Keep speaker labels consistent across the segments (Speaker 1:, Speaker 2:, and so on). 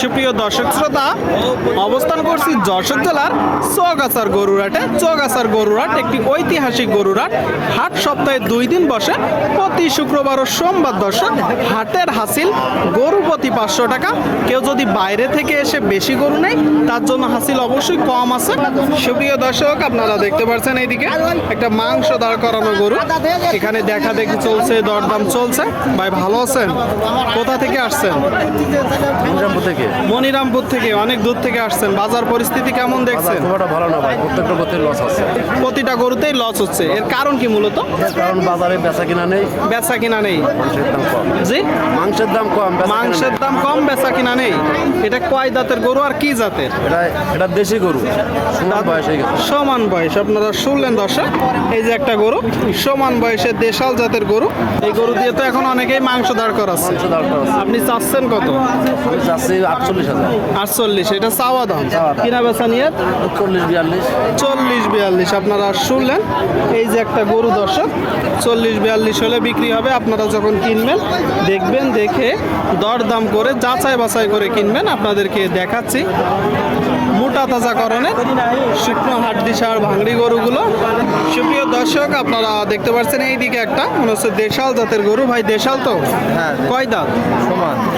Speaker 1: সুপ্রিয় দর্শক শ্রোতা, অবস্থান করছি যশোর জেলার চৌগাছার গরুরহাটে। চৌগাছার গরুরহাট একটি ঐতিহাসিক গরুরহাট। হাট সপ্তাহে 2 দিন বসে, প্রতি শুক্রবার ও সোমবার। দর্শক, হাটের হাসিল গরু প্রতি 500 টাকা। কেউ যদি বাইরে থেকে এসে বেশি গরু নেয়, তার জন্য হাসিল অবশ্যই কম আছে। সুপ্রিয় দর্শক, আপনারা দেখতে পাচ্ছেন এইদিকে একটা মাংস দাঁড় করানো গরু। এখানে দেখা দেখি চলছে, দরদাম চলছে। ভাই ভালো আছেন? কোথা থেকে আসছেন? মনিরামপুর থেকে। অনেক দূর থেকে আসছেন। বাজার পরিস্থিতি কেমন দেখছেন?
Speaker 2: ভালো না ভাই, প্রত্যেকটা গরুতেই লস আছে।
Speaker 1: প্রতিটা গরুতেই লস হচ্ছে। এর কারণ কি মূলত?
Speaker 2: কারণ বাজারে বেচা কিনা নেই।
Speaker 1: বেচা কিনা নেই।
Speaker 2: মাংসের দাম কম।
Speaker 1: জি,
Speaker 2: মাংসের দাম কম,
Speaker 1: মাংসের দাম কম, বেচা কিনা নেই। এটা কয় দাঁতের গরু আর কি জাতের?
Speaker 2: এটা দেশি গরু, সমান বয়স হয়ে গেছে।
Speaker 1: সমান বয়স। আপনারা শুনলেন দর্শক, এই যে একটা গরু সমান বয়সের দেশাল জাতের গরু। এই গরু দিয়ে তো এখন অনেকেই মাংস দাঁড় করাচ্ছে। আপনি চাচ্ছেন কত?
Speaker 2: আমি চাচ্ছি 48,000।
Speaker 1: 48। এটা চাওয়া দাম। কিনা বেচা নিয়ে
Speaker 2: 40-42।
Speaker 1: 40-42। আপনারা শুনলেন, এই যে একটা গরু দর্শক, 40-42 হলে বিক্রি হবে। আপনারা যখন কিনবেন, দেখবেন, দেখে দরদাম করে যাচাই বাছাই করে কিনবেন। আপনাদেরকে দেখাচ্ছি মোটা তাজাকরণের শুকনো হাড্ডি সার ভাঙড়ি গরুগুলো। সুপ্রিয় দর্শক, আপনারা দেখতে পাচ্ছেন এইদিকে একটা মনে হচ্ছে দেশাল জাতের গরু। ভাই দেশাল তো? কয় দাঁত?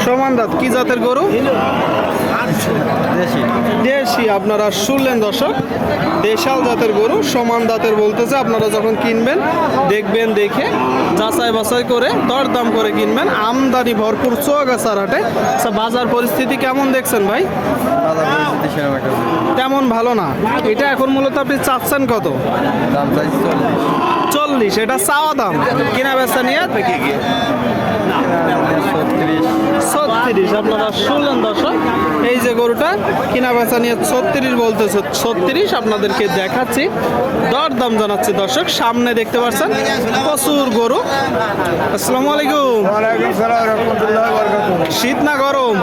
Speaker 1: সমান দাঁত। কি জাতের গরু? দেশি। আপনারা শুনলেন দর্শক, দেশাল জাতের গরু, সমান দাঁতের বলতেছে। আপনারা যখন কিনবেন, দেখবেন, দেখে যাচাই বাছাই করে দরদাম করে কিনবেন। আমদানি ভরপুর চৌগাছার হাটে। আচ্ছা, বাজার পরিস্থিতি কেমন দেখছেন ভাই? তেমন ভালো না। এটা এখন মূলত আপনি চাচ্ছেন কত? 40। এটা চাওয়া দাম। কিনা বেচা নিয়ে 36। আপনারা শুনলেন দর্শক, এই যে গরুটা কিনা বেচা নিয়ে 36 বলতেছে। 36 আপনাদেরকে দেখাচ্ছি, দরদাম জানাচ্ছি দর্শক। সামনে দেখতে পাচ্ছেন প্রচুর গরু। আসসালামু আলাইকুম। শীত না গরম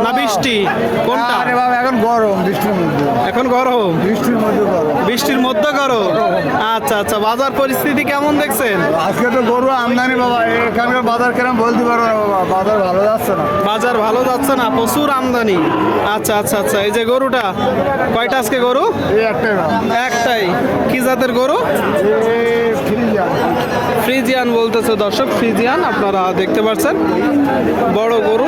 Speaker 1: না বৃষ্টি, কোনটা?
Speaker 2: এখন গরম, বৃষ্টির মধ্যে।
Speaker 1: এখন গরম,
Speaker 2: বৃষ্টির মধ্যে গরম।
Speaker 1: বৃষ্টির মধ্যে গরম। আচ্ছা আচ্ছা, বাজার পরিস্থিতি কেমন দেখছেন?
Speaker 2: আজকে তো গরু আমদানি বাবা, এখানকার বাজার কেরম বলতে পারবো না বাবা, বাজার ভালো যাচ্ছে না।
Speaker 1: বাজার ভালো যাচ্ছে না, প্রচুর আমদানি। আচ্ছা আচ্ছা আচ্ছা, এই যে গরুটা কয়টা আজকে গরু? একটাই। কি জাতের গরু? ফ্রিজিয়ান বলতেছে দর্শক, ফ্রিজিয়ান। আপনারা দেখতে পাচ্ছেন বড় গরু।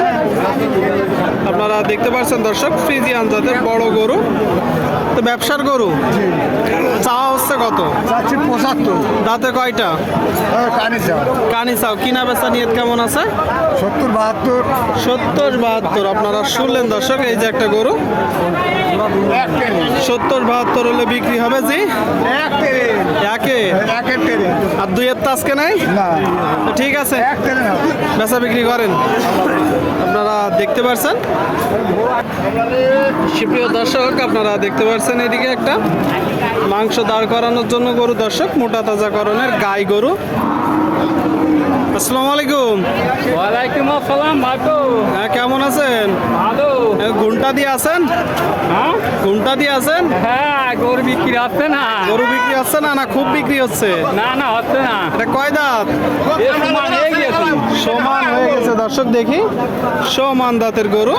Speaker 1: আপনারা দেখতে পাচ্ছেন দর্শক, ফ্রিজিয়ান জাতের বড় গরু। তো ব্যবসার গরু চাওয়া হচ্ছে কত?
Speaker 2: 75।
Speaker 1: দাঁতে কয়টা? কানি চাও। কিনা বেচা নিয়ত কেমন আছে?
Speaker 2: 70-72।
Speaker 1: 70-72। আপনারা শুনলেন দর্শক, এই যে একটা গরু 70-72 হলে বিক্রি হবে। জি, একে আর 2-এর তো আজকে নাই। তো ঠিক আছে, বেচা বিক্রি করেন। আপনারা দেখতে পাচ্ছেন সুপ্রিয় দর্শক, আপনারা দেখতে পাচ্ছেন এদিকে একটা মাংস দাঁড় করানোর জন্য গরু দর্শক, মোটা তাজাকরণের গাই গরু। আসসালামু আলাইকুম।
Speaker 3: ওয়ালাইকুম আসসালাম। ভালো?
Speaker 1: হ্যাঁ, কেমন আছেন?
Speaker 3: ভালো।
Speaker 1: ঘুমটা দিয়ে আছেন?
Speaker 3: হ্যাঁ,
Speaker 1: ঘুমটা দিয়ে আছেন?
Speaker 3: হ্যাঁ, গরু বিক্রি হচ্ছে না।
Speaker 1: গরু বিক্রি হচ্ছে না? না খুব বিক্রি হচ্ছে?
Speaker 3: না না, হচ্ছে না।
Speaker 1: এটা কয় দাঁত?
Speaker 3: এ সমান হয়ে গেছে।
Speaker 1: সমান হয়ে গেছে দর্শক। দেখি সমান দাঁতের গরু।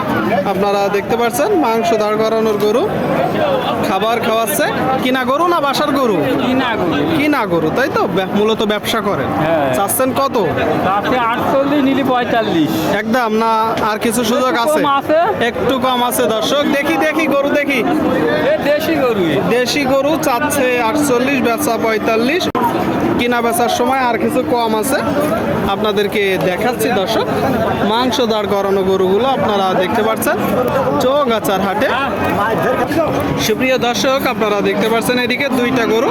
Speaker 1: আপনারা দেখতে পাচ্ছেন মাংস দাঁড় করানোর গরু, খাবার খাওয়াচ্ছে। কিনা গরু না বাসার গরু?
Speaker 3: কিনা গরু।
Speaker 1: কিনা গরু, তাই তো? মূলত ব্যবসা করেন।
Speaker 3: হ্যাঁ।
Speaker 1: চাচ্ছেন কত?
Speaker 3: তাতে 48 নিলি 45।
Speaker 1: একদম না আর কিছু সুযোগ আছে?
Speaker 3: কম আছে।
Speaker 1: একটু কম আছে দর্শক। দেখি দেখি গরু দেখি।
Speaker 3: এ দেশি গরু।
Speaker 1: দেশি গরু চাচ্ছে 48, বেচা 45। কিনা বেচার সময় আর কিছু কম আছে। আপনাদেরকে দেখাচ্ছি দর্শক, মাংস দাঁড় করানো গরুগুলো আপনারা দেখতে পাচ্ছেন চৌগাছার হাটে। সুপ্রিয় দর্শক, আপনারা দেখতে পাচ্ছেন এদিকে 2টা গরু,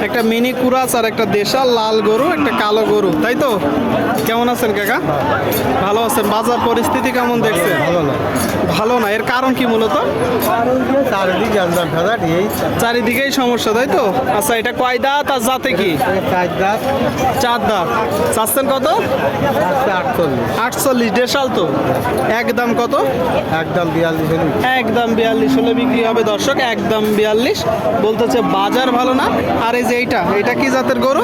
Speaker 1: একটা মিনি কুরাস আর একটা দেশাল লাল গরু, একটা কালো গরু, তাই তো? কেমন আছেন কাকা? ভালো আছেন। বাজার পরিস্থিতি কেমন দেখছেন? ভালো না। এর কারণ কি মূলত? চারিদিকেই সমস্যা, তাই তো? আচ্ছা, এটা কয় দাঁত আর জাতে কি? 4 দাঁত। চাচ্ছেন কত? 48। দেশাল তো? একদম কত?
Speaker 2: একদম 42।
Speaker 1: একদম 42 হলে বিক্রি হবে দর্শক। একদম 42 বলতেছে। বাজার ভালো না। আর এই যে এইটা কি জাতের গরু?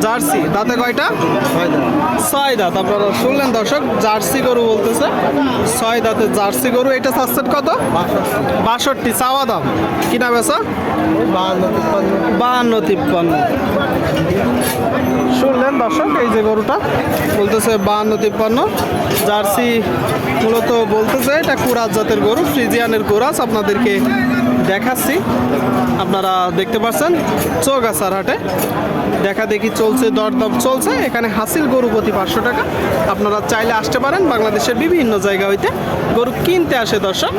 Speaker 1: জার্সি দাঁতে কয়টা? 6 দাঁত। আপনারা শুনলেন দর্শক, জার্সি গরু বলতেছে, 6 দাঁতের জার্সি গরু। এটা চাচ্ছেন কত? 62 চাওয়া দাম। কিনা বেচা? 52-53। শুনলেন দর্শক, এই যে গরুটা বলতেছে 52-53 জার্সি। মূলত বলতেছে এটা কুরাজ জাতের গরু, ফ্রিজিয়ানের কুরাজ। আপনাদেরকে দেখাচ্ছি, আপনারা দেখতে পাচ্ছেন চৌগাছার হাটে দেখা দেখি চলছে, দরদাম চলছে। এখানে হাসিল গরু প্রতি 500 টাকা। আপনারা চাইলে আসতে পারেন, বাংলাদেশের বিভিন্ন জায়গা হইতে গরু কিনতে আসে দর্শক।